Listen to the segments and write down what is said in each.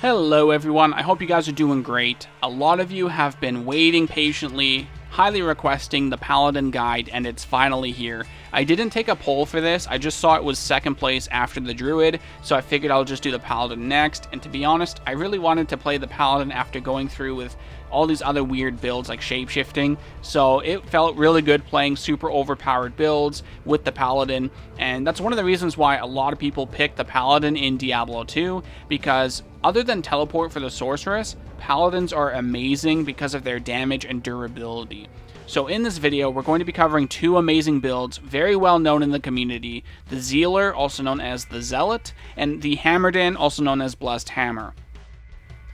Hello everyone, I hope you guys are doing great. A lot of you have been waiting patiently, highly requesting the Paladin guide, and it's finally here. I didn't take a poll for this, I just saw it was second place after the Druid, so I figured I'll just do the Paladin next, and to be honest, I really wanted to play the Paladin after going through with all these other weird builds like shapeshifting, so it felt really good playing super overpowered builds with the Paladin, and that's one of the reasons why a lot of people pick the Paladin in Diablo 2, because other than teleport for the sorceress, Paladins are amazing because of their damage and durability. So in this video, we're going to be covering two amazing builds, very well known in the community, the Zealer, also known as the Zealot, and the Hammerdin, also known as Blessed Hammer.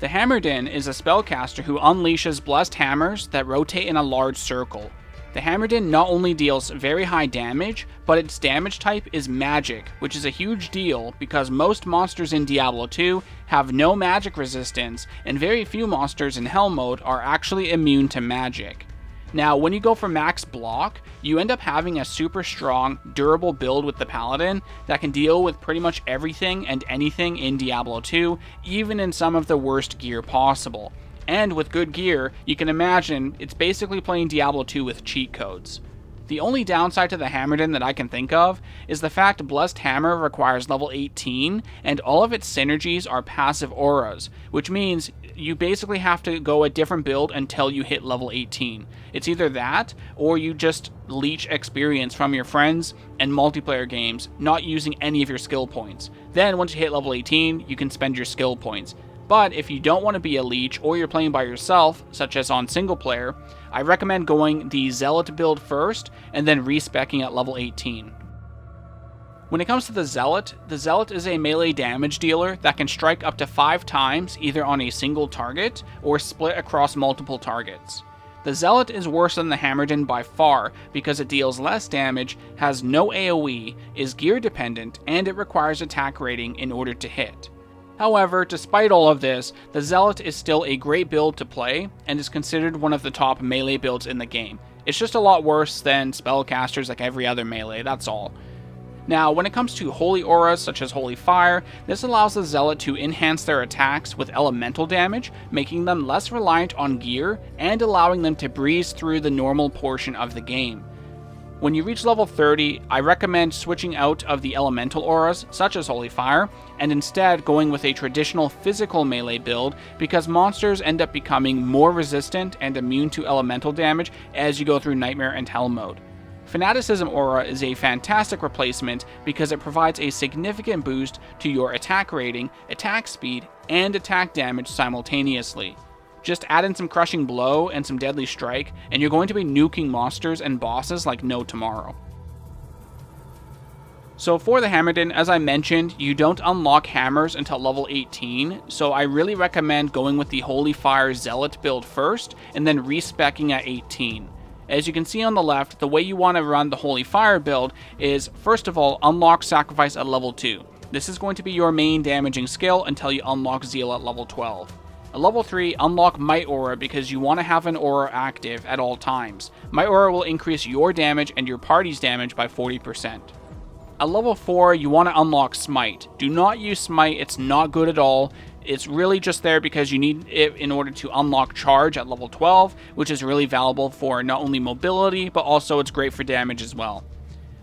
The Hammerdin is a spellcaster who unleashes blessed hammers that rotate in a large circle. The Hammerdin not only deals very high damage, but its damage type is magic, which is a huge deal because most monsters in Diablo 2 have no magic resistance, and very few monsters in Hell mode are actually immune to magic. Now, when you go for max block, you end up having a super strong, durable build with the Paladin that can deal with pretty much everything and anything in Diablo 2, even in some of the worst gear possible. And with good gear, you can imagine it's basically playing Diablo 2 with cheat codes. The only downside to the Hammerdin that I can think of is the fact Blessed Hammer requires level 18, and all of its synergies are passive auras, which means you basically have to go a different build until you hit level 18. It's either that, or you just leech experience from your friends and multiplayer games, not using any of your skill points. Then once you hit level 18, you can spend your skill points. But if you don't want to be a leech, or you're playing by yourself, such as on single player, I recommend going the Zealot build first, and then respeccing at level 18. When it comes to the Zealot is a melee damage dealer that can strike up to 5 times either on a single target, or split across multiple targets. The Zealot is worse than the Hammerdin by far because it deals less damage, has no AoE, is gear dependent, and it requires attack rating in order to hit. However, despite all of this, the Zealot is still a great build to play, and is considered one of the top melee builds in the game. It's just a lot worse than spellcasters like every other melee, that's all. Now, when it comes to holy auras such as Holy Fire, this allows the Zealot to enhance their attacks with elemental damage, making them less reliant on gear, and allowing them to breeze through the normal portion of the game. When you reach level 30, I recommend switching out of the elemental auras, such as Holy Fire, and instead going with a traditional physical melee build because monsters end up becoming more resistant and immune to elemental damage as you go through Nightmare and Hell mode. Fanaticism Aura is a fantastic replacement because it provides a significant boost to your attack rating, attack speed, and attack damage simultaneously. Just add in some Crushing Blow and some Deadly Strike, and you're going to be nuking monsters and bosses like no tomorrow. So for the Hammerdin, as I mentioned, you don't unlock hammers until level 18, so I really recommend going with the Holy Fire Zealot build first, and then respeccing at 18. As you can see on the left, the way you want to run the Holy Fire build is, first of all, unlock Sacrifice at level 2. This is going to be your main damaging skill until you unlock Zeal at level 12. At level 3, unlock Might Aura because you want to have an aura active at all times. Might Aura will increase your damage and your party's damage by 40%. At level 4, you want to unlock Smite. Do not use Smite, it's not good at all. It's really just there because you need it in order to unlock Charge at level 12, which is really valuable for not only mobility, but also it's great for damage as well.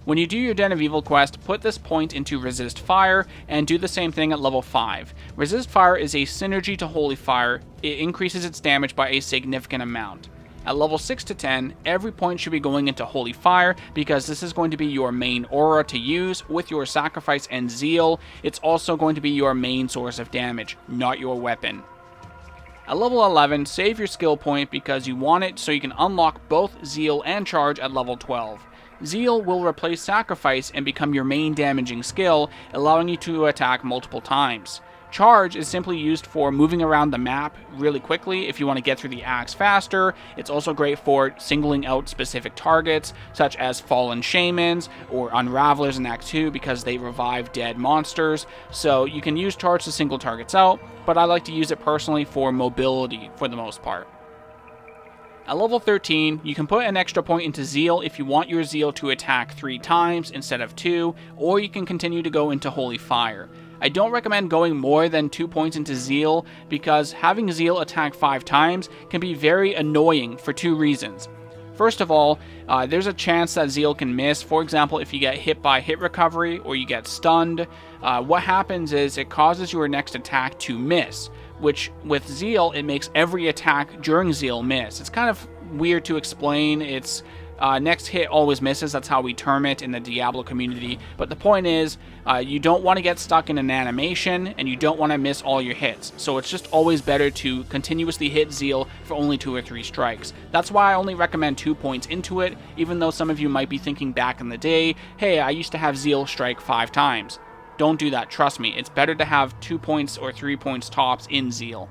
When you do your Den of Evil quest, put this point into Resist Fire, and do the same thing at level 5. Resist Fire is a synergy to Holy Fire. It increases its damage by a significant amount. At level 6 to 10, every point should be going into Holy Fire, because this is going to be your main aura to use with your Sacrifice and Zeal. It's also going to be your main source of damage, not your weapon. At level 11, save your skill point because you want it so you can unlock both Zeal and Charge at level 12. Zeal will replace Sacrifice and become your main damaging skill, allowing you to attack multiple times. Charge is simply used for moving around the map really quickly if you want to get through the acts faster. It's also great for singling out specific targets, such as Fallen Shamans or Unravelers in Act 2 because they revive dead monsters. So you can use Charge to single targets out, but I like to use it personally for mobility for the most part. At level 13, you can put an extra point into Zeal if you want your Zeal to attack 3 times instead of 2, or you can continue to go into Holy Fire. I don't recommend going more than 2 points into Zeal, because having Zeal attack 5 times can be very annoying for 2 reasons. First of all, there's a chance that Zeal can miss. For example, if you get hit by hit recovery or you get stunned, what happens is it causes your next attack to miss, which with Zeal, it makes every attack during Zeal miss. It's kind of weird to explain. It's next hit always misses. That's how we term it in the Diablo community. But the point is, you don't want to get stuck in an animation, and you don't want to miss all your hits. So it's just always better to continuously hit Zeal for only 2 or 3 strikes. That's why I only recommend 2 points into it, even though some of you might be thinking back in the day, hey, I used to have Zeal strike 5 times. Don't do that, trust me. It's better to have 2 points or 3 points tops in Zeal.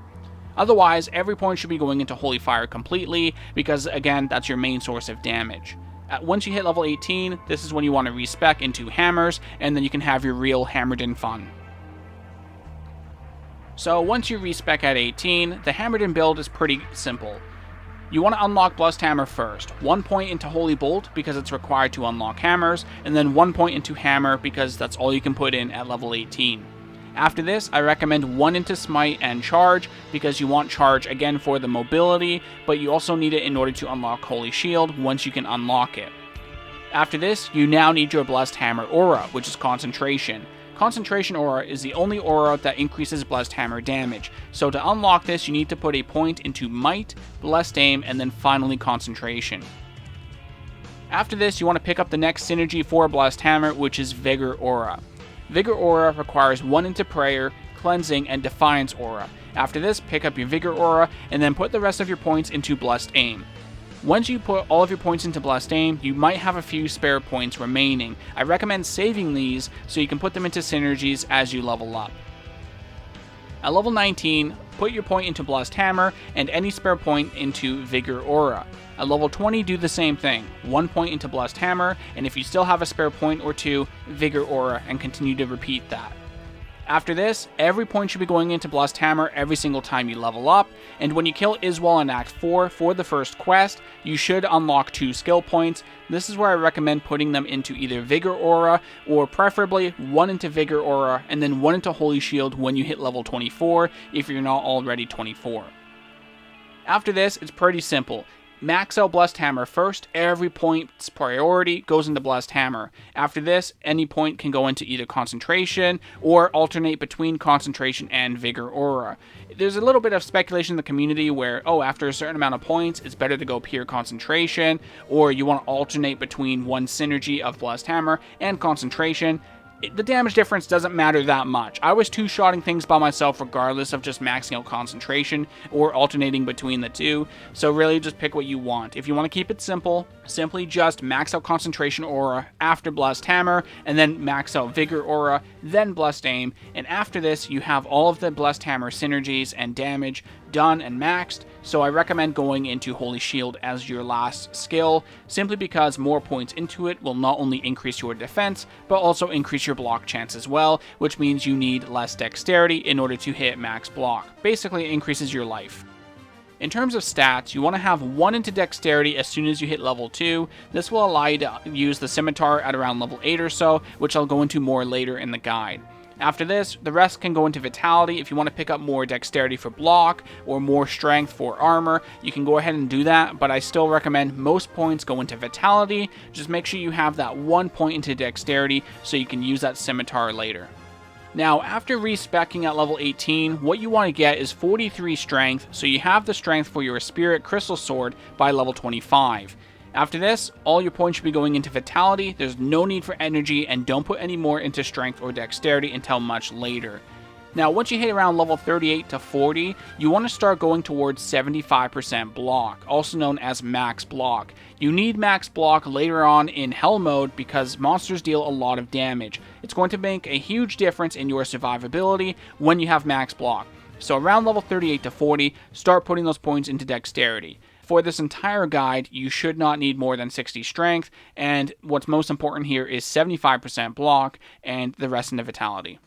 Otherwise, every point should be going into Holy Fire completely, because again, that's your main source of damage. Once you hit level 18, this is when you want to respec into hammers, and then you can have your real Hammerdin fun. So once you respec at 18, the Hammerdin build is pretty simple. You want to unlock Blessed Hammer first. 1 point into Holy Bolt because it's required to unlock hammers, and then 1 point into Hammer because that's all you can put in at level 18. After this, I recommend 1 into Smite and Charge, because you want Charge again for the mobility, but you also need it in order to unlock Holy Shield once you can unlock it. After this, you now need your Blessed Hammer aura, which is Concentration. Concentration aura is the only aura that increases Blessed Hammer damage, so to unlock this you need to put a point into Might, Blessed Aim, and then finally Concentration. After this, you want to pick up the next synergy for Blessed Hammer, which is Vigor aura. Vigor aura requires 1 into Prayer, Cleansing, and Defiance aura. After this, pick up your Vigor aura, and then put the rest of your points into Blessed Aim. Once you put all of your points into Blessed Aim, you might have a few spare points remaining. I recommend saving these so you can put them into synergies as you level up. At level 19, put your point into Blessed Hammer, and any spare point into Vigor aura. At level 20, do the same thing. 1 point into Blessed Hammer, and if you still have a spare point or 2, Vigor aura, and continue to repeat that. After this, every point should be going into Blessed Hammer every single time you level up, and when you kill Iswal in Act 4 for the first quest, you should unlock 2 skill points. This is where I recommend putting them into either Vigor aura, or preferably 1 into Vigor aura, and then 1 into Holy Shield when you hit level 24, if you're not already 24. After this, it's pretty simple. Max out Blessed Hammer first. Every point's priority goes into Blessed Hammer. After this, any point can go into either Concentration or alternate between Concentration and Vigor aura. There's a little bit of speculation in the community where, after a certain amount of points, it's better to go pure Concentration, or you want to alternate between one synergy of Blessed Hammer and Concentration. The damage difference doesn't matter that much. I was two-shotting things by myself regardless of just maxing out Concentration or alternating between the two, so really just pick what you want. If you want to keep it simple, simply just max out Concentration aura after Blessed Hammer, and then max out Vigor aura, then Blessed Aim, and after this you have all of the Blessed Hammer synergies and damage done and maxed, so I recommend going into Holy Shield as your last skill, simply because more points into it will not only increase your defense, but also increase your block chance as well, which means you need less dexterity in order to hit max block. Basically, it increases your life. In terms of stats, you want to have 1 into Dexterity as soon as you hit level 2. This will allow you to use the Scimitar at around level 8 or so, which I'll go into more later in the guide. After this, the rest can go into Vitality. If you want to pick up more Dexterity for block or more Strength for armor, you can go ahead and do that, but I still recommend most points go into Vitality. Just make sure you have that 1 point into Dexterity so you can use that Scimitar later. Now, after respecking at level 18, what you want to get is 43 Strength, so you have the Strength for your Spirit Crystal Sword by level 25. After this, all your points should be going into Vitality. There's no need for energy, and don't put any more into Strength or Dexterity until much later. Now, once you hit around level 38 to 40, you want to start going towards 75% block, also known as max block. You need max block later on in Hell mode because monsters deal a lot of damage. It's going to make a huge difference in your survivability when you have max block. So around level 38 to 40, start putting those points into Dexterity. For this entire guide, you should not need more than 60 Strength, and what's most important here is 75% block and the rest into Vitality.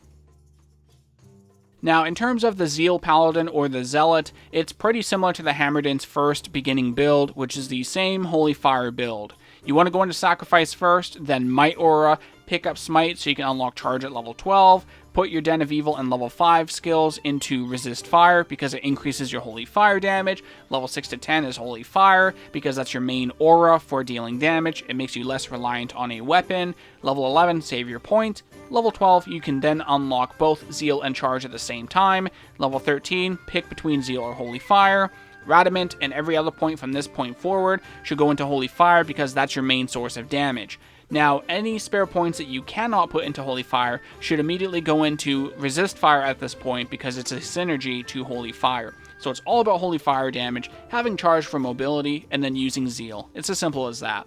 Now, in terms of the Zeal Paladin or the Zealot, it's pretty similar to the Hammerdin's first beginning build, which is the same Holy Fire build. You want to go into Sacrifice first, then Might Aura, pick up Smite so you can unlock Charge at level 12, Put your Den of Evil and level 5 skills into Resist Fire because it increases your Holy Fire damage. Level 6 to 10 is Holy Fire because that's your main aura for dealing damage. It makes you less reliant on a weapon. Level 11, save your point. Level 12, you can then unlock both Zeal and Charge at the same time. Level 13, pick between Zeal or Holy Fire. Radamant and every other point from this point forward should go into Holy Fire because that's your main source of damage. Now, any spare points that you cannot put into Holy Fire should immediately go into Resist Fire at this point because it's a synergy to Holy Fire. So it's all about Holy Fire damage, having Charge for mobility, and then using Zeal. It's as simple as that.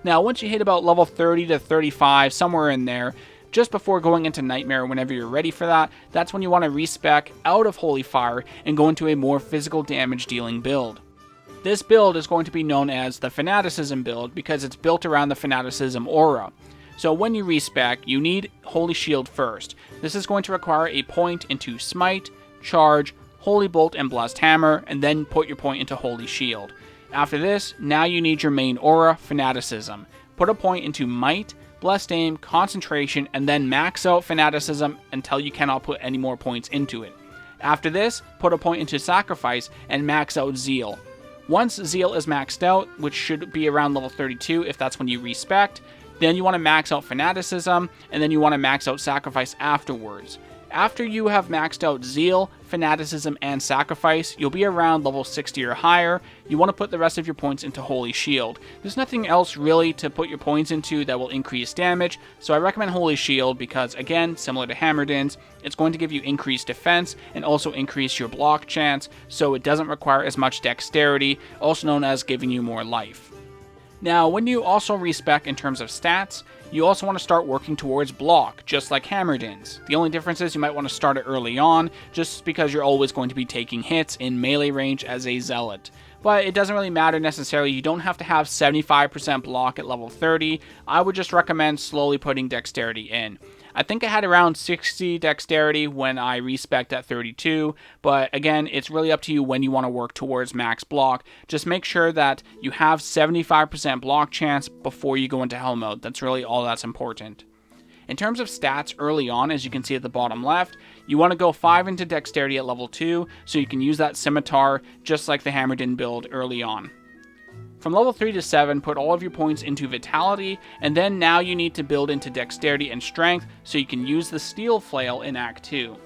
Now, once you hit about level 30 to 35, somewhere in there, just before going into Nightmare, whenever you're ready for that, that's when you want to respec out of Holy Fire and go into a more physical damage dealing build. This build is going to be known as the Fanaticism build because it's built around the Fanaticism aura. So when you respec, you need Holy Shield first. This is going to require a point into Smite, Charge, Holy Bolt, and Blessed Hammer, and then put your point into Holy Shield. After this, now you need your main aura, Fanaticism. Put a point into Might, Blessed Aim, Concentration, and then max out Fanaticism until you cannot put any more points into it. After this, put a point into Sacrifice and max out Zeal. Once Zeal is maxed out, which should be around level 32 if that's when you respec, then you want to max out Fanaticism, and then you want to max out Sacrifice afterwards. After you have maxed out Zeal, Fanaticism, and Sacrifice, you'll be around level 60 or higher. You want to put the rest of your points into Holy Shield. There's nothing else really to put your points into that will increase damage, so I recommend Holy Shield because, again, similar to Hammerdin's, it's going to give you increased defense and also increase your block chance, so it doesn't require as much dexterity, also known as giving you more life. Now, when you also respec in terms of stats, you also want to start working towards block, just like Hammerdin's. The only difference is you might want to start it early on, just because you're always going to be taking hits in melee range as a Zealot. But it doesn't really matter necessarily, you don't have to have 75% block at level 30, I would just recommend slowly putting dexterity in. I think I had around 60 dexterity when I respec'd at 32, but again, it's really up to you when you want to work towards max block. Just make sure that you have 75% block chance before you go into hell mode. That's really all that's important. In terms of stats early on, as you can see at the bottom left, you want to go 5 into dexterity at level 2, so you can use that scimitar just like the Hammerdin build early on. From level 3 to 7, put all of your points into Vitality, and then now you need to build into Dexterity and Strength so you can use the Steel Flail in Act 2.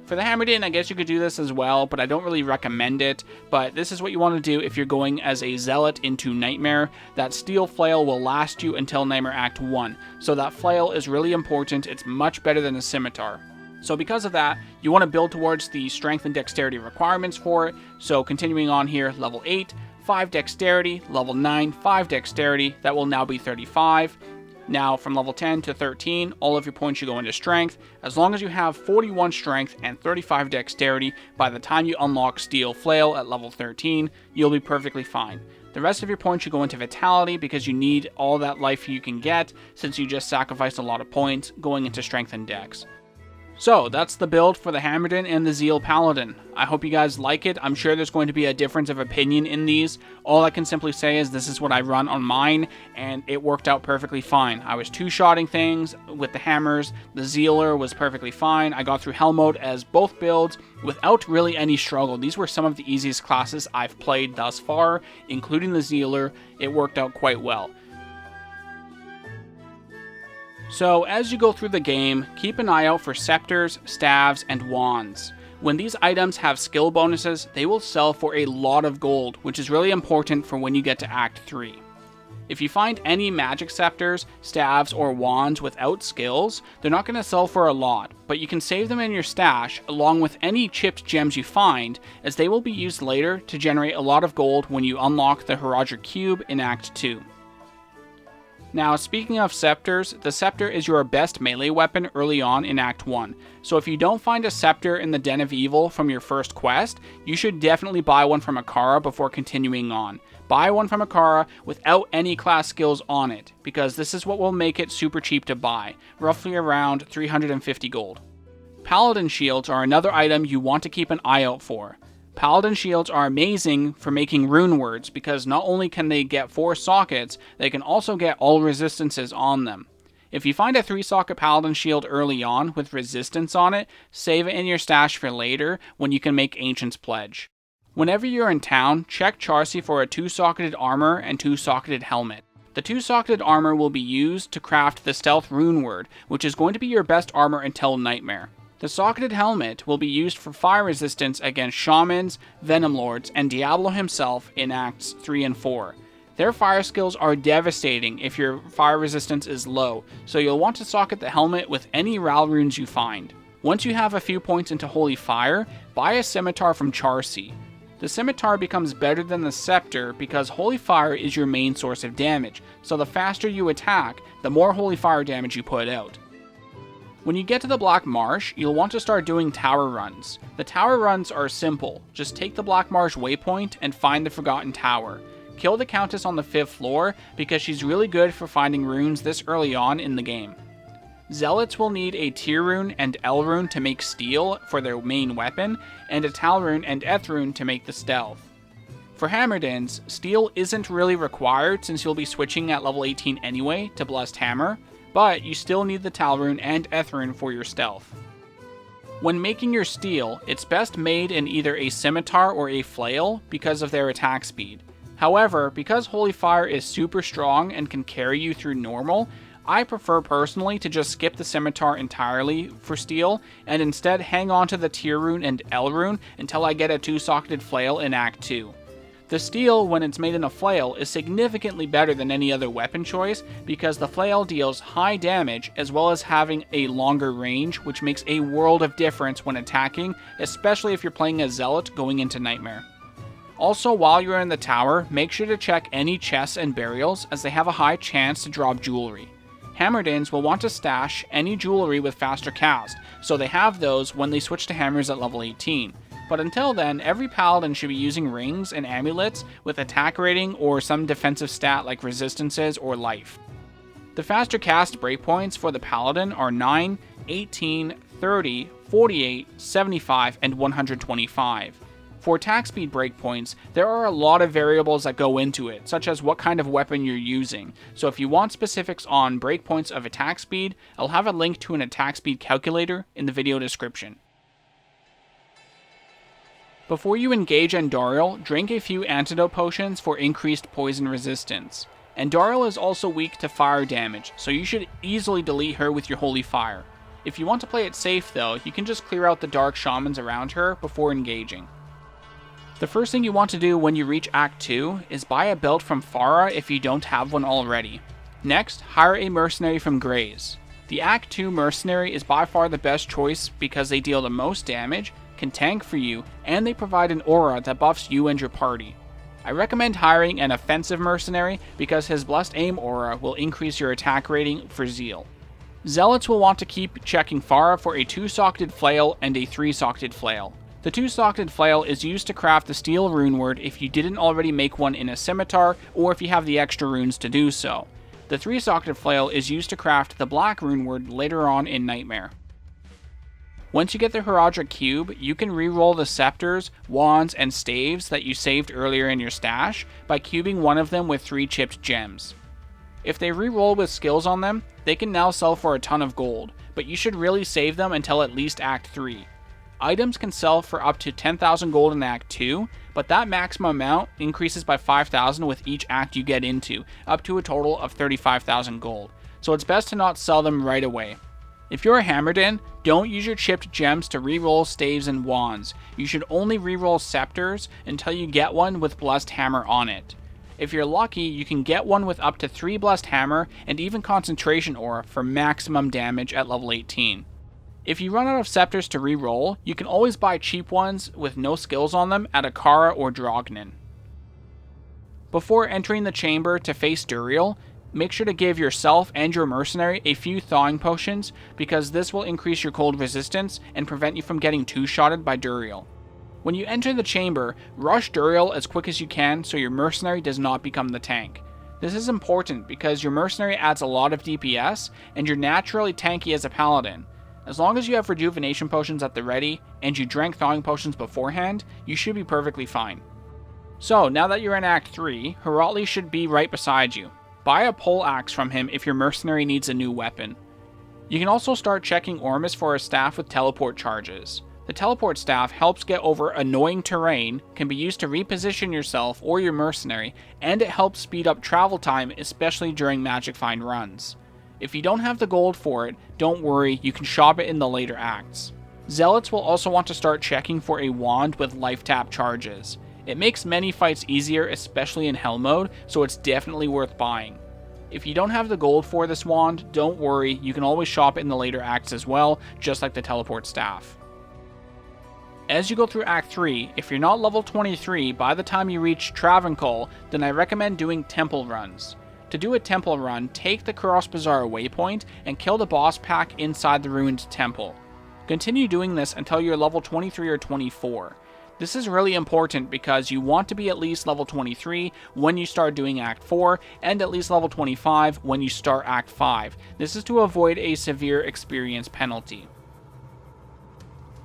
For the Hammerdin, I guess you could do this as well, but I don't really recommend it, but this is what you want to do if you're going as a Zealot into Nightmare. That Steel Flail will last you until Nightmare Act 1, so that Flail is really important, it's much better than a Scimitar. So because of that, you want to build towards the Strength and Dexterity requirements for it, so continuing on here, level 8, 5 Dexterity, level 9, 5 Dexterity, that will now be 35. Now from level 10 to 13, all of your points should go into Strength. As long as you have 41 Strength and 35 Dexterity, by the time you unlock Steel Flail at level 13, you'll be perfectly fine. The rest of your points should go into Vitality because you need all that life you can get since you just sacrificed a lot of points going into Strength and Dex. So, that's the build for the Hammerdin and the Zeal Paladin. I hope you guys like it. I'm sure there's going to be a difference of opinion in these. All I can simply say is this is what I run on mine, and it worked out perfectly fine. I was two-shotting things with the hammers. The Zealer was perfectly fine. I got through Hell Mode as both builds without really any struggle. These were some of the easiest classes I've played thus far, including the Zealer. It worked out quite well. So, as you go through the game, keep an eye out for scepters, staves, and wands. When these items have skill bonuses, they will sell for a lot of gold, which is really important for when you get to Act 3. If you find any magic scepters, staves, or wands without skills, they're not going to sell for a lot, but you can save them in your stash along with any chipped gems you find, as they will be used later to generate a lot of gold when you unlock the Herodric Cube in Act 2. Now, speaking of scepters, the scepter is your best melee weapon early on in Act 1. So if you don't find a scepter in the Den of Evil from your first quest, you should definitely buy one from Akara before continuing on. Buy one from Akara without any class skills on it, because this is what will make it super cheap to buy, roughly around 350 gold. Paladin shields are another item you want to keep an eye out for. Paladin shields are amazing for making rune words because not only can they get 4 sockets, they can also get all resistances on them. If you find a 3-socket Paladin shield early on with resistance on it, save it in your stash for later when you can make Ancient's Pledge. Whenever you're in town, check Charcy for a 2-socketed armor and 2-socketed helmet. The 2-socketed armor will be used to craft the Stealth Rune Word, which is going to be your best armor until Nightmare. The socketed helmet will be used for fire resistance against Shamans, Venom Lords, and Diablo himself in Acts 3 and 4. Their fire skills are devastating if your fire resistance is low, so you'll want to socket the helmet with any Ral runes you find. Once you have a few points into Holy Fire, buy a scimitar from Charcy. The scimitar becomes better than the scepter because Holy Fire is your main source of damage, so the faster you attack, the more Holy Fire damage you put out. When you get to the Black Marsh, you'll want to start doing tower runs. The tower runs are simple, just take the Black Marsh waypoint and find the Forgotten Tower. Kill the Countess on the 5th floor because she's really good for finding runes this early on in the game. Zealots will need a Tear Rune and L Rune to make Steel for their main weapon, and a Tal Rune and Eth Rune to make the Stealth. For Hammerdins, Steel isn't really required since you'll be switching at level 18 anyway to Blessed Hammer, but you still need the Tal Rune and Eth Rune for your Stealth. When making your Steel, it's best made in either a Scimitar or a Flail because of their attack speed. However, because Holy Fire is super strong and can carry you through normal, I prefer personally to just skip the Scimitar entirely for Steel, and instead hang on to the Tear Rune and L Rune until I get a 2-socketed Flail in Act 2. The Steel, when it's made in a Flail, is significantly better than any other weapon choice because the Flail deals high damage as well as having a longer range, which makes a world of difference when attacking, especially if you're playing a Zealot going into Nightmare. Also, while you're in the tower, make sure to check any chests and burials as they have a high chance to drop jewelry. Hammerdins will want to stash any jewelry with faster cast, so they have those when they switch to hammers at level 18. But until then, every Paladin should be using rings and amulets with attack rating or some defensive stat like resistances or life. The faster cast breakpoints for the Paladin are 9, 18, 30, 48, 75, and 125. For attack speed breakpoints, there are a lot of variables that go into it, such as what kind of weapon you're using, so if you want specifics on breakpoints of attack speed, I'll have a link to an attack speed calculator in the video description. Before you engage Andariel, drink a few antidote potions for increased poison resistance. Andariel is also weak to fire damage, so you should easily delete her with your Holy Fire. If you want to play it safe though, you can just clear out the Dark Shamans around her before engaging. The first thing you want to do when you reach Act 2 is buy a belt from Farah if you don't have one already. Next, hire a mercenary from Graze. The Act 2 mercenary is by far the best choice because they deal the most damage, can tank for you, and they provide an aura that buffs you and your party. I recommend hiring an offensive mercenary because his Blessed Aim aura will increase your attack rating for Zeal. Zealots will want to keep checking Farah for a 2-socketed flail and a 3-socketed flail. The 2-socketed flail is used to craft the Steel Rune Word if you didn't already make one in a Scimitar or if you have the extra runes to do so. The 3-socketed flail is used to craft the Black Rune Word later on in Nightmare. Once you get the Herodric Cube, you can reroll the scepters, wands, and staves that you saved earlier in your stash by cubing one of them with 3 chipped gems. If they reroll with skills on them, they can now sell for a ton of gold, but you should really save them until at least Act 3. Items can sell for up to 10,000 gold in Act 2, but that maximum amount increases by 5,000 with each act you get into, up to a total of 35,000 gold, so it's best to not sell them right away. If you're a Hammerdin, don't use your chipped gems to reroll staves and wands. You should only reroll scepters until you get one with Blessed Hammer on it. If you're lucky, you can get one with up to 3 Blessed Hammer and even Concentration Aura for maximum damage at level 18. If you run out of scepters to reroll, you can always buy cheap ones with no skills on them at Akara or Drognin. Before entering the chamber to face Duriel, make sure to give yourself and your mercenary a few thawing potions because this will increase your cold resistance and prevent you from getting 2-shotted by Duriel. When you enter the chamber, rush Duriel as quick as you can so your mercenary does not become the tank. This is important because your mercenary adds a lot of DPS and you're naturally tanky as a paladin. As long as you have rejuvenation potions at the ready, and you drank thawing potions beforehand, you should be perfectly fine. So, now that you're in Act 3, Heratli should be right beside you. buy a pole axe from him if your mercenary needs a new weapon. You can also start checking Ormus for a staff with teleport charges. The teleport staff helps get over annoying terrain, can be used to reposition yourself or your mercenary, and it helps speed up travel time, especially during Magic Find runs. If you don't have the gold for it, don't worry, you can shop it in the later acts. Zealots will also want to start checking for a wand with life tap charges. It makes many fights easier, especially in Hell mode, so it's definitely worth buying. If you don't have the gold for this wand, don't worry, you can always shop it in the later acts as well, just like the teleport staff. As you go through Act 3, if you're not level 23 by the time you reach Travancore, then I recommend doing temple runs. To do a temple run, take the Cross Bazaar waypoint and kill the boss pack inside the ruined temple. Continue doing this until you're level 23 or 24. This is really important because you want to be at least level 23 when you start doing Act 4, and at least level 25 when you start Act 5. This is to avoid a severe experience penalty.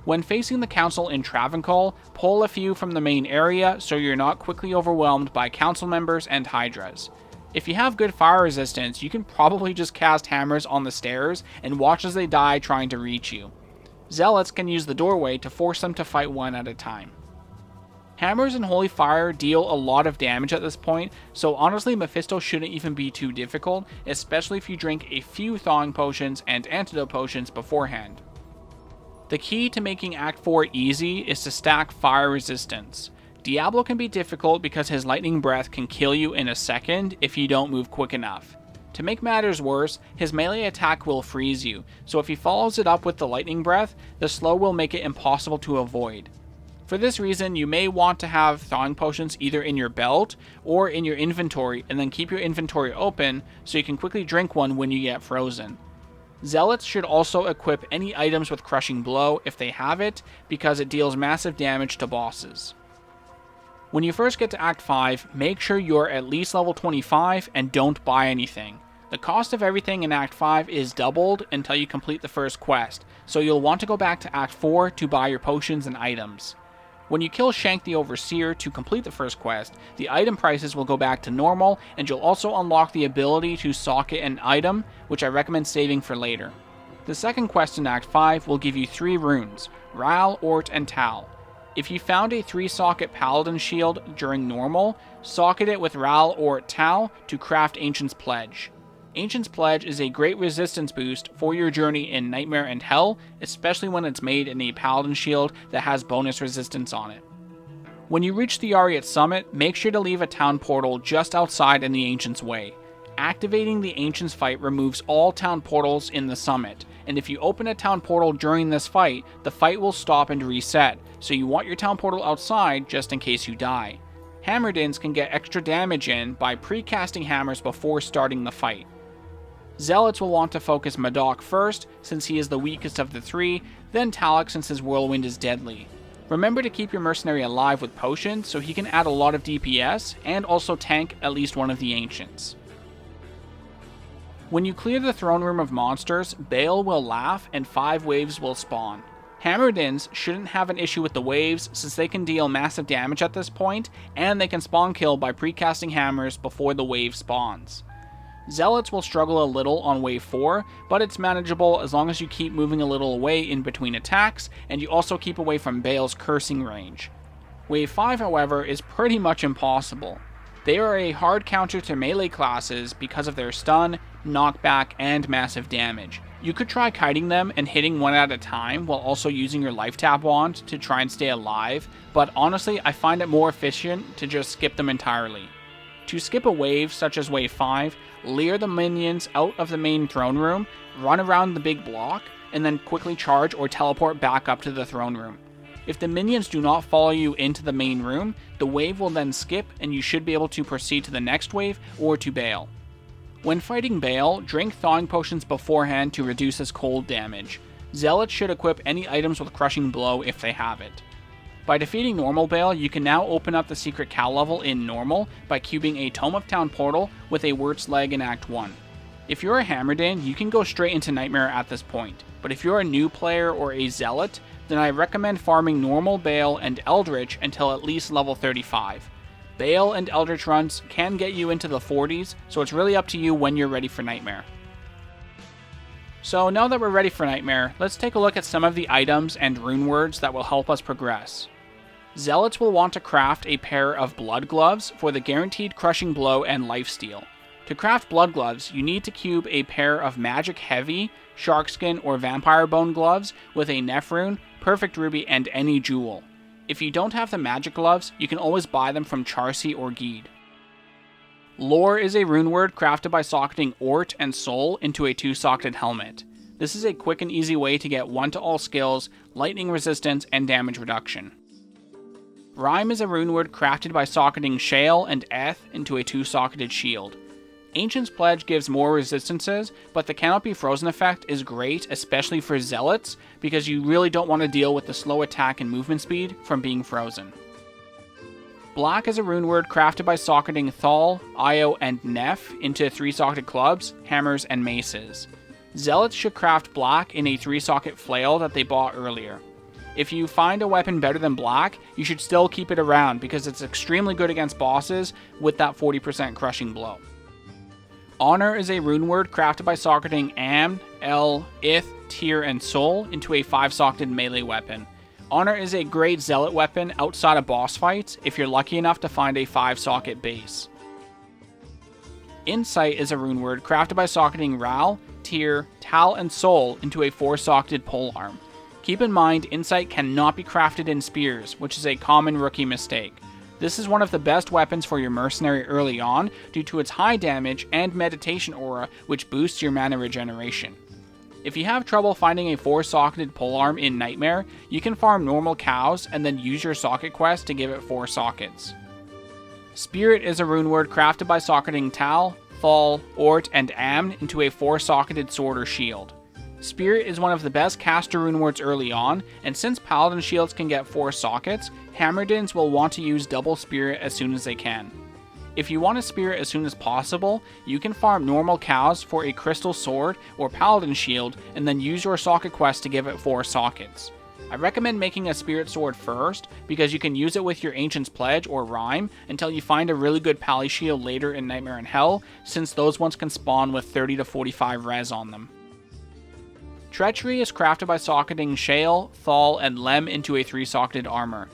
When facing the council in Travancore, pull a few from the main area so you're not quickly overwhelmed by council members and hydras. If you have good fire resistance, you can probably just cast hammers on the stairs and watch as they die trying to reach you. Zealots can use the doorway to force them to fight one at a time. Hammers and Holy Fire deal a lot of damage at this point, so honestly Mephisto shouldn't even be too difficult, especially if you drink a few thawing potions and antidote potions beforehand. The key to making Act 4 easy is to stack fire resistance. Diablo can be difficult because his lightning breath can kill you in a second if you don't move quick enough. To make matters worse, his melee attack will freeze you, so if he follows it up with the lightning breath, the slow will make it impossible to avoid. For this reason, you may want to have thawing potions either in your belt or in your inventory, and then keep your inventory open so you can quickly drink one when you get frozen. Zealots should also equip any items with Crushing Blow if they have it, because it deals massive damage to bosses. When you first get to Act 5, make sure you're at least level 25 and don't buy anything. The cost of everything in Act 5 is doubled until you complete the first quest, so you'll want to go back to Act 4 to buy your potions and items. When you kill Shank the Overseer to complete the first quest, the item prices will go back to normal, and you'll also unlock the ability to socket an item, which I recommend saving for later. The second quest in Act 5 will give you 3 runes, Ral, Ort, and Tal. If you found a 3-socket Paladin shield during normal, socket it with Ral, Ort, Tal to craft Ancient's Pledge. Ancient's Pledge is a great resistance boost for your journey in Nightmare and Hell, especially when it's made in a Paladin shield that has bonus resistance on it. When you reach the Ariat Summit, make sure to leave a town portal just outside in the Ancient's Way. Activating the Ancient's fight removes all town portals in the summit, and if you open a town portal during this fight, the fight will stop and reset, so you want your town portal outside just in case you die. Hammerdins can get extra damage in by pre-casting hammers before starting the fight. Zealots will want to focus Madoc first, since he is the weakest of the 3, then Talak since his whirlwind is deadly. Remember to keep your mercenary alive with potions so he can add a lot of DPS, and also tank at least one of the ancients. When you clear the throne room of monsters, Baal will laugh and 5 waves will spawn. Hammerdins shouldn't have an issue with the waves since they can deal massive damage at this point, and they can spawn kill by precasting hammers before the wave spawns. Zealots will struggle a little on wave 4, but it's manageable as long as you keep moving a little away in between attacks, and you also keep away from Baal's cursing range. Wave 5, however, is pretty much impossible. They are a hard counter to melee classes because of their stun, knockback, and massive damage. You could try kiting them and hitting one at a time while also using your life tap wand to try and stay alive, but honestly I find it more efficient to just skip them entirely. To skip a wave such as wave 5, leer the minions out of the main throne room, run around the big block, and then quickly charge or teleport back up to the throne room. If the minions do not follow you into the main room, the wave will then skip and you should be able to proceed to the next wave or to Baal. When fighting Baal, drink thawing potions beforehand to reduce his cold damage. Zealots should equip any items with Crushing Blow if they have it. By defeating normal Baal, you can now open up the secret Cal level in normal by cubing a Tome of Town portal with a Wirt's Leg in Act 1. If you're a Hammerdin, you can go straight into Nightmare at this point, but if you're a new player or a Zealot, then I recommend farming normal Baal and Eldritch until at least level 35. Bale and Eldritch runs can get you into the 40s, so it's really up to you when you're ready for Nightmare. So now that we're ready for Nightmare, let's take a look at some of the items and rune words that will help us progress. Zealots will want to craft a pair of Blood Gloves for the guaranteed Crushing Blow and Lifesteal. To craft Blood Gloves, you need to cube a pair of Magic Heavy, Sharkskin, or Vampire Bone Gloves with a Nephrune, Perfect Ruby, and any jewel. If you don't have the Magic Gloves, you can always buy them from Charcy or Geed. Lore is a rune word crafted by socketing Ort and Soul into a 2-socketed helmet. This is a quick and easy way to get 1 to all skills, lightning resistance, and damage reduction. Rime is a rune word crafted by socketing Shale and Eth into a 2-socketed shield. Ancient's Pledge gives more resistances, but the Cannot Be Frozen effect is great, especially for Zealots, because you really don't want to deal with the slow attack and movement speed from being frozen. Black is a rune word crafted by socketing Thal, Io, and Neph into 3-socketed clubs, hammers, and maces. Zealots should craft black in a 3-socket flail that they bought earlier. If you find a weapon better than black, you should still keep it around because it's extremely good against bosses with that 40% crushing blow. Honor is a rune word crafted by socketing Amn, El, Ith, Tyr, and Sol into a 5-socketed melee weapon. Honor is a great zealot weapon outside of boss fights if you're lucky enough to find a 5-socket base. Insight is a rune word crafted by socketing Ral, Tyr, Tal, and Sol into a 4-socketed polearm. Keep in mind, Insight cannot be crafted in spears, which is a common rookie mistake. This is one of the best weapons for your mercenary early on due to its high damage and meditation aura, which boosts your mana regeneration. If you have trouble finding a 4-socketed polearm in Nightmare, you can farm normal cows and then use your socket quest to give it 4 sockets. Spirit is a rune word crafted by socketing Tal, Thal, Ort, and Amn into a 4-socketed sword or shield. Spirit is one of the best caster rune words early on, and since Paladin shields can get 4 sockets, Hammerdins will want to use double Spirit as soon as they can. If you want a Spirit as soon as possible, you can farm normal cows for a crystal sword or Paladin shield and then use your socket quest to give it 4 sockets. I recommend making a Spirit sword first because you can use it with your Ancient's Pledge or Rime until you find a really good Pally shield later in Nightmare and Hell, since those ones can spawn with 30 to 45 res on them. Treachery is crafted by socketing Shale, Thal, and Lem into a 3-socketed armor.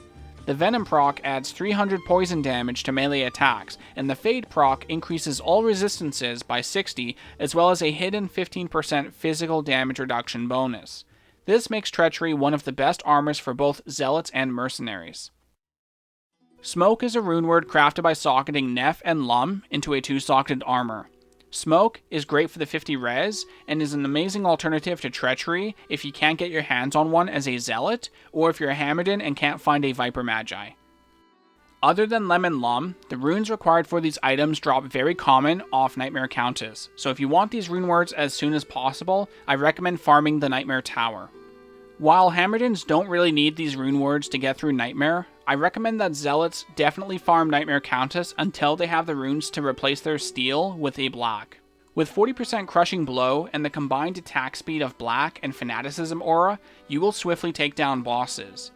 The Venom proc adds 300 poison damage to melee attacks, and the Fade proc increases all resistances by 60, as well as a hidden 15% physical damage reduction bonus. This makes Treachery one of the best armors for both Zealots and Mercenaries. Smoke is a rune word crafted by socketing Neph and Lum into a 2-socketed armor. Smoke is great for the 50 res, and is an amazing alternative to Treachery if you can't get your hands on one as a Zealot, or if you're a Hammerdin and can't find a Viper Magi. Other than Lem and Lum, the runes required for these items drop very common off Nightmare Countess, so if you want these rune words as soon as possible, I recommend farming the Nightmare Tower. While Hammerdins don't really need these rune words to get through Nightmare, I recommend that Zealots definitely farm Nightmare Countess until they have the runes to replace their steel with a black. With 40% Crushing Blow and the combined attack speed of Black and Fanaticism aura, you will swiftly take down bosses.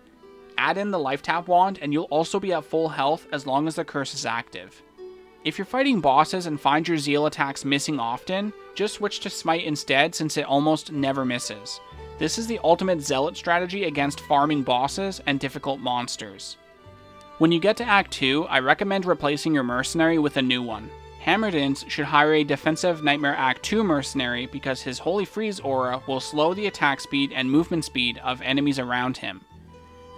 Add in the Life Tap wand and you'll also be at full health as long as the curse is active. If you're fighting bosses and find your Zeal attacks missing often, just switch to Smite instead since it almost never misses. This is the ultimate Zealot strategy against farming bosses and difficult monsters. When you get to Act 2, I recommend replacing your mercenary with a new one. Hammerdins should hire a defensive Nightmare Act 2 mercenary because his Holy Freeze aura will slow the attack speed and movement speed of enemies around him.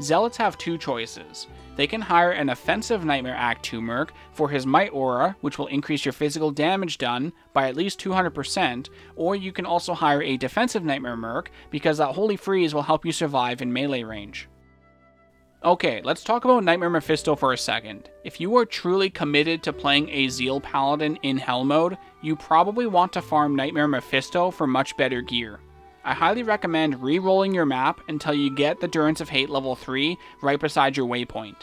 Zealots have 2 choices. They can hire an offensive Nightmare Act 2 merc for his Might aura, which will increase your physical damage done by at least 200%, or you can also hire a defensive Nightmare merc because that Holy Freeze will help you survive in melee range. Okay, let's talk about Nightmare Mephisto for a second. If you are truly committed to playing a Zeal Paladin in Hell mode, you probably want to farm Nightmare Mephisto for much better gear. I highly recommend re-rolling your map until you get the Durance of Hate level 3 right beside your waypoint.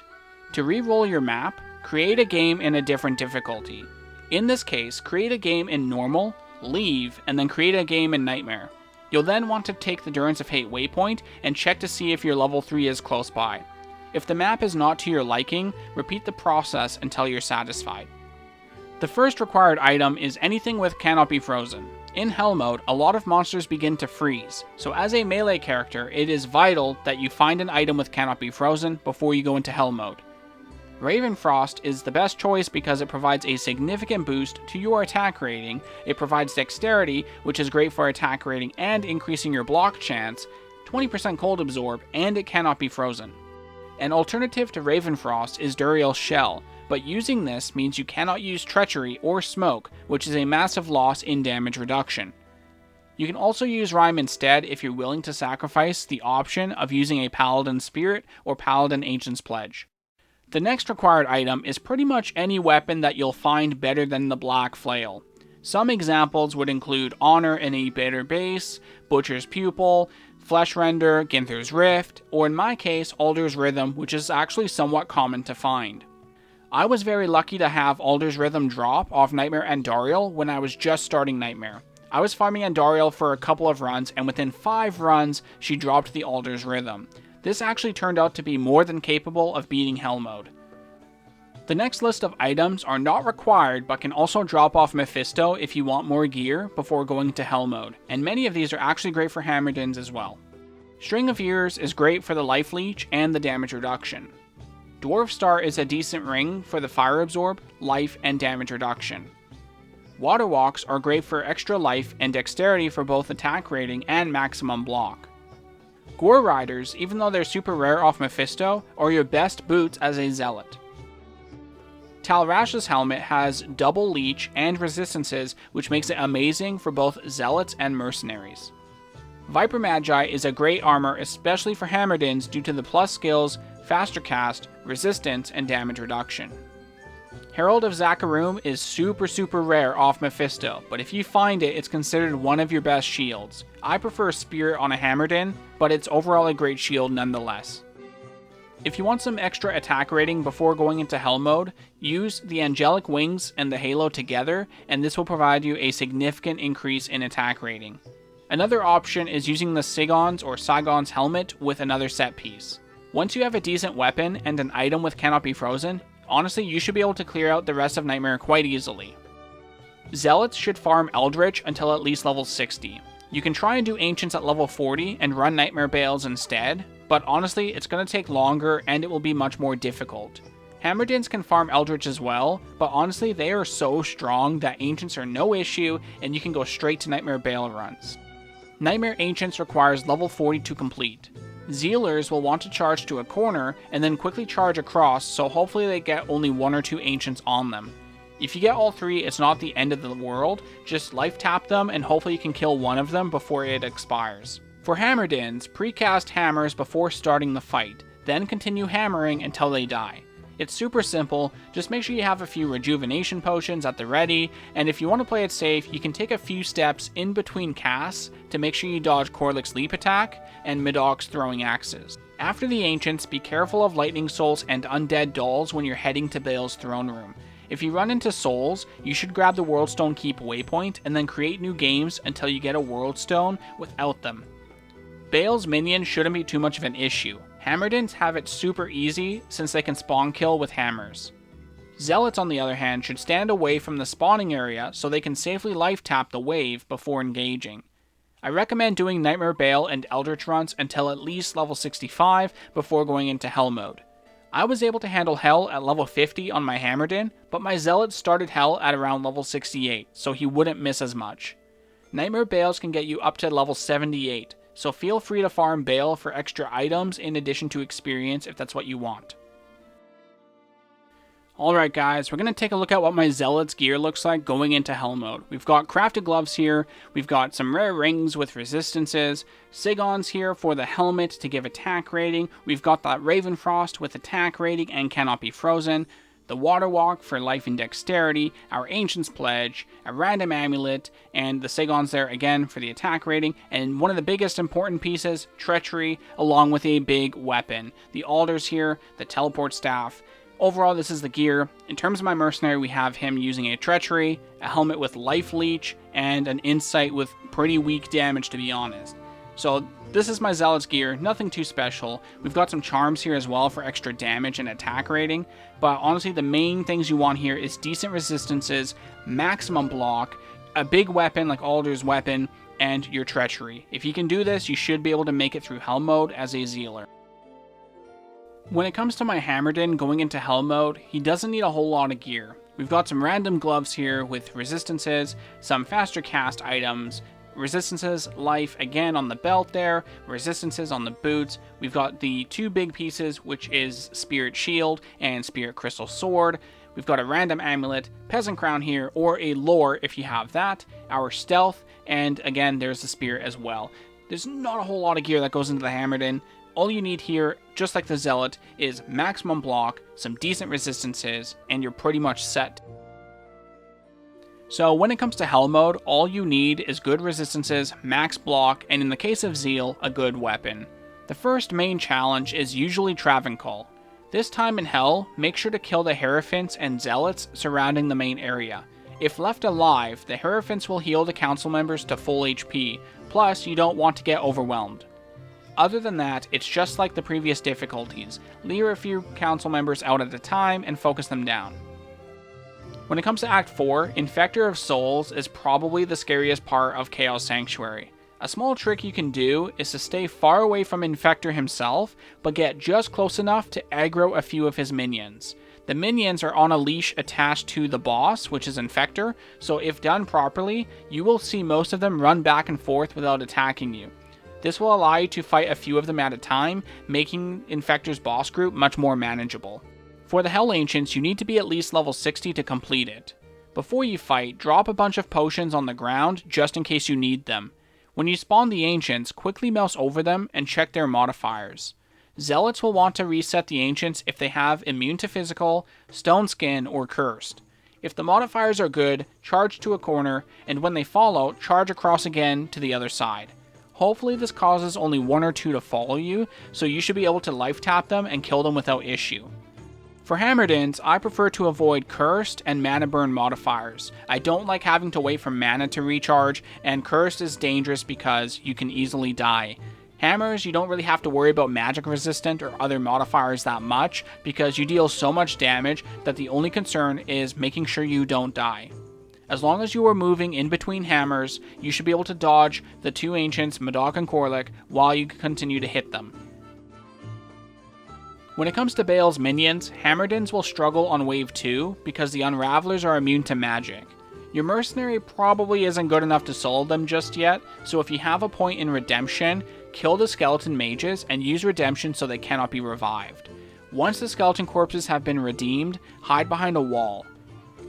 To re-roll your map, create a game in a different difficulty. In this case, create a game in Normal, leave, and then create a game in Nightmare. You'll then want to take the Durance of Hate waypoint and check to see if your level 3 is close by. If the map is not to your liking, repeat the process until you're satisfied. The first required item is anything with cannot be frozen. In Hell mode, a lot of monsters begin to freeze, so as a melee character, it is vital that you find an item with cannot be frozen before you go into Hell mode. Ravenfrost is the best choice because it provides a significant boost to your attack rating, it provides dexterity, which is great for attack rating and increasing your block chance, 20% cold absorb, and it cannot be frozen. An alternative to Ravenfrost is Duriel's Shell, but using this means you cannot use Treachery or Smoke, which is a massive loss in damage reduction. You can also use Rime instead if you're willing to sacrifice the option of using a Paladin Spirit or Paladin Ancient's Pledge. The next required item is pretty much any weapon that you'll find better than the Black Flail. Some examples would include Honor in a Bitter Base, Butcher's Pupil, Flesh Render, Ginther's Rift, or in my case, Alder's Rhythm, which is actually somewhat common to find. I was very lucky to have Alder's Rhythm drop off Nightmare Andariel when I was just starting Nightmare. I was farming Andariel for a couple of runs, and within 5 runs, she dropped the Alder's Rhythm. This actually turned out to be more than capable of beating Hell mode. The next list of items are not required, but can also drop off Mephisto if you want more gear before going to Hell mode, and many of these are actually great for Hammerdins as well. String of Ears is great for the life leech and the damage reduction. Dwarf Star is a decent ring for the fire absorb, life, and damage reduction. Water Walks are great for extra life and dexterity for both attack rating and maximum block. Gore Riders, even though they're super rare off Mephisto, are your best boots as a Zealot. Talrash's helmet has double leech and resistances, which makes it amazing for both Zealots and Mercenaries. Viper Magi is a great armor, especially for Hammerdins due to the plus skills, faster cast, resistance, and damage reduction. Herald of Zakarum is super rare off Mephisto, but if you find it, it's considered one of your best shields. I prefer Spirit on a Hammerdin, but it's overall a great shield nonetheless. If you want some extra attack rating before going into Hell mode, use the Angelic Wings and the Halo together, and this will provide you a significant increase in attack rating. Another option is using the Sigon's or Saigon's helmet with another set piece. Once you have a decent weapon and an item with cannot be frozen, honestly you should be able to clear out the rest of Nightmare quite easily. Zealots should farm Eldritch until at least level 60. You can try and do Ancients at level 40 and run Nightmare Bales instead, but honestly it's going to take longer and it will be much more difficult. Hammerdins can farm Eldritch as well, but honestly they are so strong that Ancients are no issue and you can go straight to Nightmare Bale runs. Nightmare Ancients requires level 40 to complete. Zealers will want to charge to a corner and then quickly charge across, so hopefully they get only 1 or 2 Ancients on them. If you get all 3, it's not the end of the world, just life tap them and hopefully you can kill one of them before it expires. For Hammerdins, precast hammers before starting the fight, then continue hammering until they die. It's super simple, just make sure you have a few rejuvenation potions at the ready, and if you want to play it safe, you can take a few steps in between casts to make sure you dodge Korlik's leap attack and Midok's throwing axes. After the Ancients, be careful of Lightning Souls and Undead Dolls when you're heading to Bale's throne room. If you run into Souls, you should grab the Worldstone Keep waypoint and then create new games until you get a Worldstone without them. Bale's minions shouldn't be too much of an issue. Hammerdins have it super easy since they can spawn kill with hammers. Zealots on the other hand should stand away from the spawning area so they can safely life tap the wave before engaging. I recommend doing Nightmare Bale and Eldritch runs until at least level 65 before going into Hell mode. I was able to handle Hell at level 50 on my Hammerdin, but my Zealot started Hell at around level 68, so he wouldn't miss as much. Nightmare Bales can get you up to level 78, so feel free to farm Bale for extra items in addition to experience if that's what you want. Alright guys, we're going to take a look at what my Zealot's gear looks like going into Hell mode. We've got crafted gloves here, we've got some rare rings with resistances, Sigons here for the helmet to give attack rating, we've got that Ravenfrost with attack rating and cannot be frozen, the Water Walk for life and dexterity, our Ancient's Pledge, a random amulet, and the Sigons there again for the attack rating, and one of the biggest important pieces, Treachery, along with a big weapon. The Alders here, the Teleport Staff. Overall, this is the gear. In terms of my Mercenary, we have him using a Treachery, a helmet with Life Leech, and an Insight with pretty weak damage to be honest. So this is my Zealot's gear, nothing too special. We've got some charms here as well for extra damage and attack rating, but honestly the main things you want here is decent resistances, maximum block, a big weapon like Alder's weapon, and your treachery. If you can do this, you should be able to make it through Hell mode as a Zealer. When it comes to my Hammerdin going into Hell mode, he doesn't need a whole lot of gear. We've got some random gloves here with resistances, some faster cast items, resistances, life again on the belt there, resistances on the boots. We've got the two big pieces, which is Spirit Shield and Spirit Crystal Sword. We've got a random amulet, Peasant Crown here, or a lore if you have that, our stealth, and again there's the Spirit as well. There's not a whole lot of gear that goes into the Hammerdin. All you need here, just like the Zealot, is maximum block, some decent resistances, and you're pretty much set. So when it comes to Hell mode, all you need is good resistances, max block, and in the case of Zeal, a good weapon. The first main challenge is usually Travancore. This time in Hell, make sure to kill the Hierophants and Zealots surrounding the main area. If left alive, the Hierophants will heal the council members to full HP, plus you don't want to get overwhelmed. Other than that, it's just like the previous difficulties. Leave a few council members out at a time and focus them down. When it comes to Act 4, Infector of Souls is probably the scariest part of Chaos Sanctuary. A small trick you can do is to stay far away from Infector himself, but get just close enough to aggro a few of his minions. The minions are on a leash attached to the boss, which is Infector, so if done properly, you will see most of them run back and forth without attacking you. This will allow you to fight a few of them at a time, making Infector's boss group much more manageable. For the Hell Ancients, you need to be at least level 60 to complete it. Before you fight, drop a bunch of potions on the ground just in case you need them. When you spawn the Ancients, quickly mouse over them and check their modifiers. Zealots will want to reset the Ancients if they have Immune to Physical, Stone Skin, or Cursed. If the modifiers are good, charge to a corner, and when they fall out, charge across again to the other side. Hopefully this causes only one or two to follow you, so you should be able to life tap them and kill them without issue. For Hammerdins, I prefer to avoid Cursed and Mana Burn modifiers. I don't like having to wait for mana to recharge, and Cursed is dangerous because you can easily die. Hammers, you don't really have to worry about magic resistant or other modifiers that much, because you deal so much damage that the only concern is making sure you don't die. As long as you are moving in between hammers, you should be able to dodge the two Ancients, Madoc and Korlik, while you continue to hit them. When it comes to Baal's minions, Hammerdins will struggle on wave 2 because the Unravelers are immune to magic. Your Mercenary probably isn't good enough to solo them just yet, so if you have a point in Redemption, kill the Skeleton Mages and use Redemption so they cannot be revived. Once the Skeleton Corpses have been redeemed, hide behind a wall.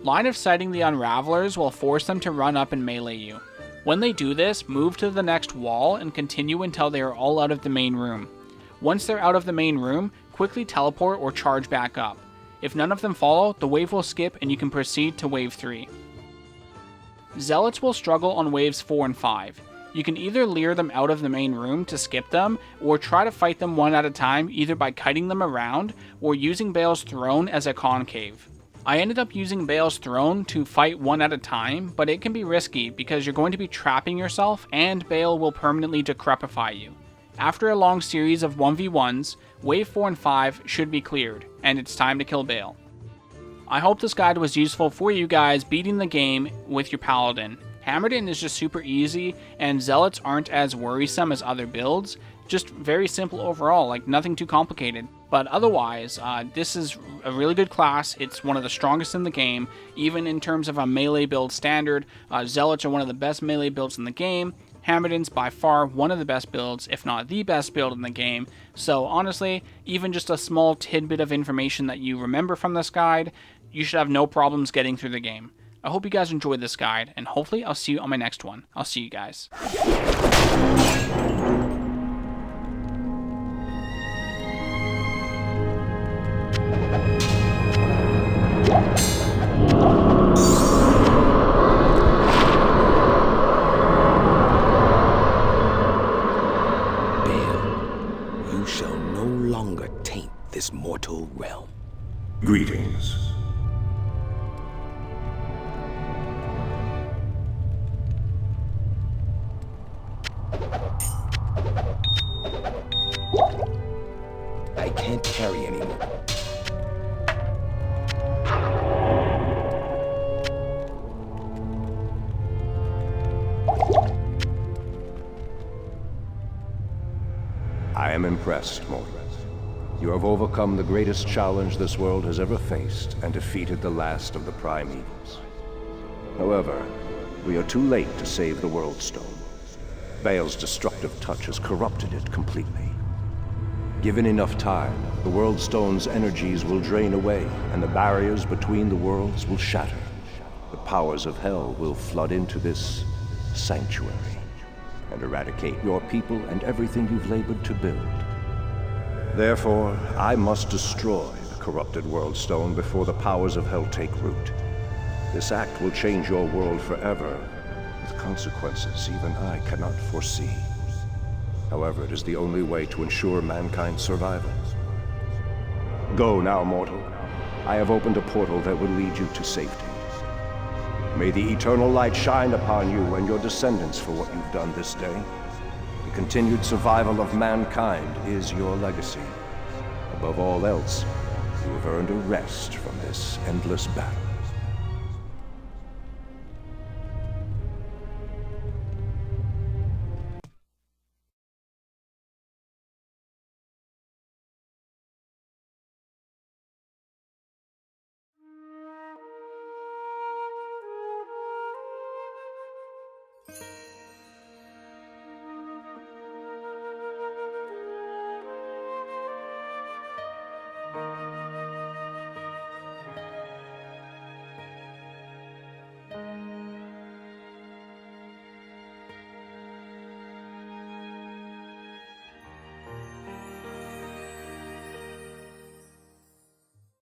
Line of sighting the Unravelers will force them to run up and melee you. When they do this, move to the next wall and continue until they are all out of the main room. Once they're out of the main room, quickly teleport or charge back up. If none of them follow, the wave will skip and you can proceed to wave 3. Zealots will struggle on waves 4 and 5. You can either lure them out of the main room to skip them, or try to fight them one at a time either by kiting them around, or using Baal's Throne as a concave. I ended up using Baal's Throne to fight one at a time, but it can be risky because you're going to be trapping yourself and Baal will permanently decrepify you. After a long series of 1v1s, wave 4 and 5 should be cleared, and it's time to kill Baal. I hope this guide was useful for you guys beating the game with your Paladin. Hammerdin is just super easy, and Zealots aren't as worrisome as other builds. Just very simple overall, like nothing too complicated. But otherwise, this is a really good class. It's one of the strongest in the game. Even in terms of a melee build standard, Zealots are one of the best melee builds in the game. Hammerdin's by far one of the best builds, if not the best build in the game. So honestly, even just a small tidbit of information that you remember from this guide, you should have no problems getting through the game. I hope you guys enjoyed this guide, and hopefully I'll see you on my next one. I'll see you guys. You shall no longer taint this mortal realm. Greetings. carry anymore. I am impressed, mortal. You have overcome the greatest challenge this world has ever faced and defeated the last of the prime evils. However, we are too late to save the World Stone. Baal's destructive touch has corrupted it completely. Given enough time, the World Stone's energies will drain away, and the barriers between the worlds will shatter. The powers of hell will flood into this sanctuary and eradicate your people and everything you've labored to build. Therefore, I must destroy the corrupted World Stone before the powers of hell take root. This act will change your world forever, with consequences even I cannot foresee. However, it is the only way to ensure mankind's survival. Go now, mortal. I have opened a portal that will lead you to safety. May the eternal light shine upon you and your descendants for what you've done this day. The continued survival of mankind is your legacy. Above all else, you have earned a rest from this endless battle.